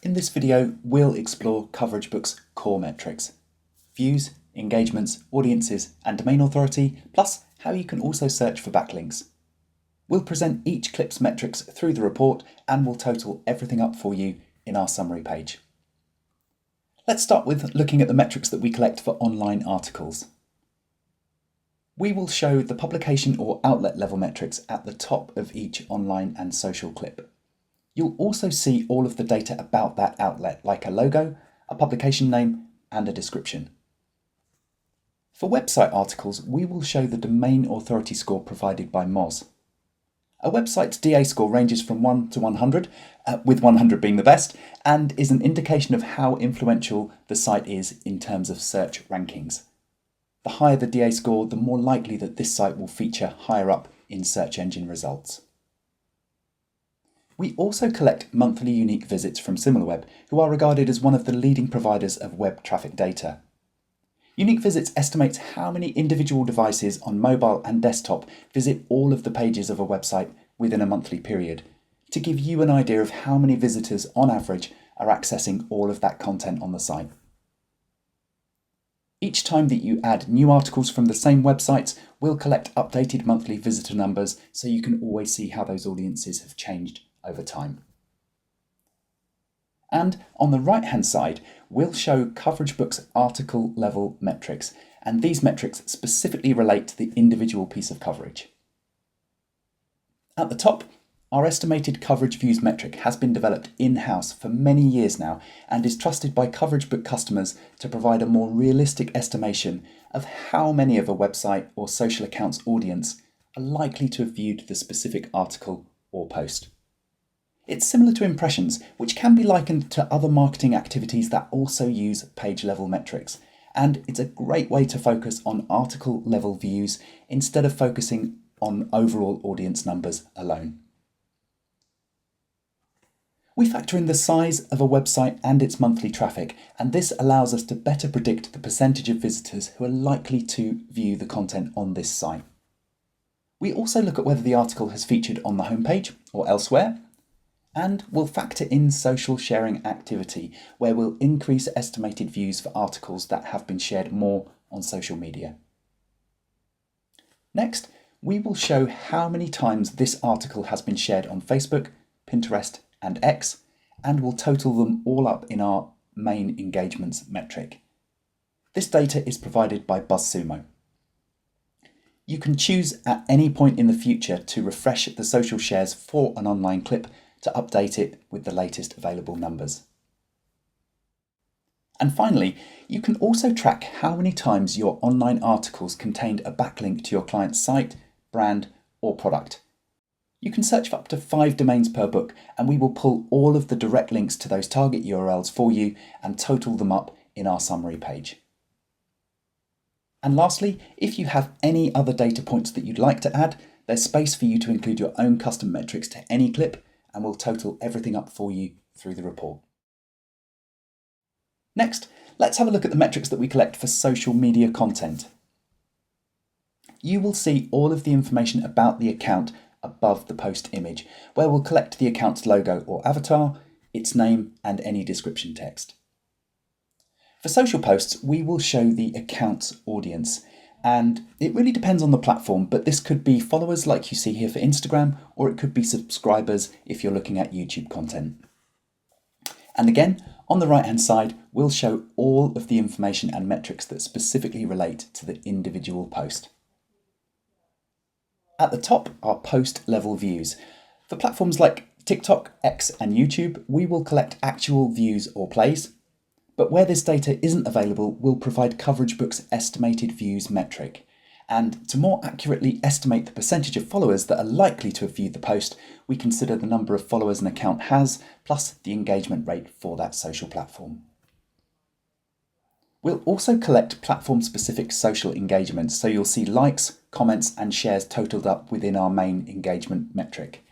In this video, we'll explore CoverageBook's core metrics: views, engagements, audiences, and domain authority, plus how you can also search for backlinks. We'll present each clip's metrics through the report and we'll total everything up for you in our summary page. Let's start with looking at the metrics that we collect for online articles. We will show the publication or outlet level metrics at the top of each online and social clip. You'll also see all of the data about that outlet, like a logo, a publication name, and a description. For website articles, we will show the domain authority score provided by Moz. A website's DA score ranges from 1 to 100, with 100 being the best, and is an indication of how influential the site is in terms of search rankings. The higher the DA score, the more likely that this site will feature higher up in search engine results. We also collect monthly unique visits from SimilarWeb, who are regarded as one of the leading providers of web traffic data. Unique Visits estimates how many individual devices on mobile and desktop visit all of the pages of a website within a monthly period, to give you an idea of how many visitors on average are accessing all of that content on the site. Each time that you add new articles from the same websites, we'll collect updated monthly visitor numbers so you can always see how those audiences have changed over time. And on the right hand side, we'll show CoverageBook's article level metrics, and these metrics specifically relate to the individual piece of coverage. At the top, our estimated coverage views metric has been developed in-house for many years now and is trusted by CoverageBook customers to provide a more realistic estimation of how many of a website or social account's audience are likely to have viewed the specific article or post. It's similar to impressions, which can be likened to other marketing activities that also use page-level metrics, and it's a great way to focus on article-level views instead of focusing on overall audience numbers alone. We factor in the size of a website and its monthly traffic, and this allows us to better predict the percentage of visitors who are likely to view the content on this site. We also look at whether the article has featured on the homepage or elsewhere, and we'll factor in social sharing activity, where we'll increase estimated views for articles that have been shared more on social media. Next, we will show how many times this article has been shared on Facebook, Pinterest, and X, and we'll total them all up in our main engagements metric. This data is provided by BuzzSumo. You can choose at any point in the future to refresh the social shares for an online clip to update it with the latest available numbers. And finally, you can also track how many times your online articles contained a backlink to your client's site, brand, or product. You can search for up to 5 domains per book, and we will pull all of the direct links to those target URLs for you and total them up in our summary page. And lastly, if you have any other data points that you'd like to add, there's space for you to include your own custom metrics to any clip, and we'll total everything up for you through the report. Next, let's have a look at the metrics that we collect for social media content. You will see all of the information about the account above the post image, where we'll collect the account's logo or avatar, its name, and any description text. For social posts, we will show the account's audience, and it really depends on the platform, but this could be followers like you see here for Instagram, or it could be subscribers if you're looking at YouTube content. And again, on the right hand side, we'll show all of the information and metrics that specifically relate to the individual post. At the top are post level views. For platforms like TikTok, X, and YouTube, we will collect actual views or plays. But where this data isn't available, we'll provide CoverageBook's estimated views metric. And to more accurately estimate the percentage of followers that are likely to have viewed the post, we consider the number of followers an account has, plus the engagement rate for that social platform. We'll also collect platform-specific social engagements, so you'll see likes, comments, and shares totaled up within our main engagement metric.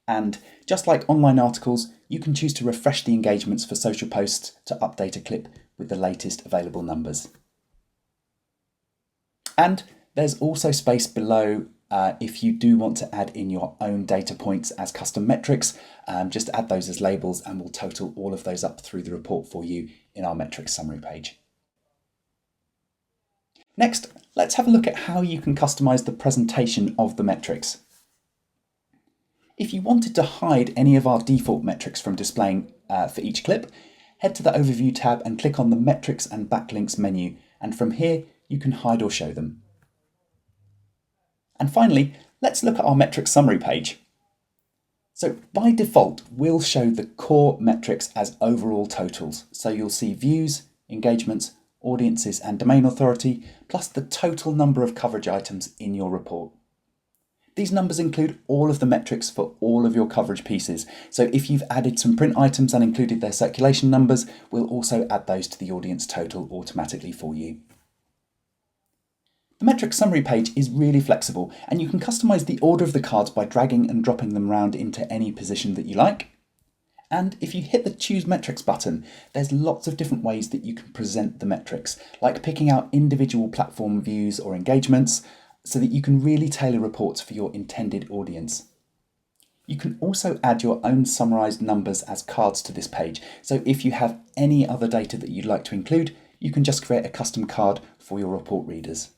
And just like online articles, you can choose to refresh the engagements for social posts to update a clip with the latest available numbers. And there's also space below If you do want to add in your own data points as custom metrics, just add those as labels and we'll total all of those up through the report for you in our metrics summary page. Next, let's have a look at how you can customize the presentation of the metrics. If you wanted to hide any of our default metrics from displaying for each clip, head to the Overview tab and click on the Metrics and Backlinks menu, and from here you can hide or show them. And finally, let's look at our metrics summary page. So by default, we'll show the core metrics as overall totals. So you'll see views, engagements, audiences and domain authority, plus the total number of coverage items in your report. These numbers include all of the metrics for all of your coverage pieces. So if you've added some print items and included their circulation numbers, we'll also add those to the audience total automatically for you. The metrics summary page is really flexible, and you can customize the order of the cards by dragging and dropping them around into any position that you like. And if you hit the Choose Metrics button, there's lots of different ways that you can present the metrics, like picking out individual platform views or engagements, so that you can really tailor reports for your intended audience. You can also add your own summarized numbers as cards to this page, so if you have any other data that you'd like to include, you can just create a custom card for your report readers.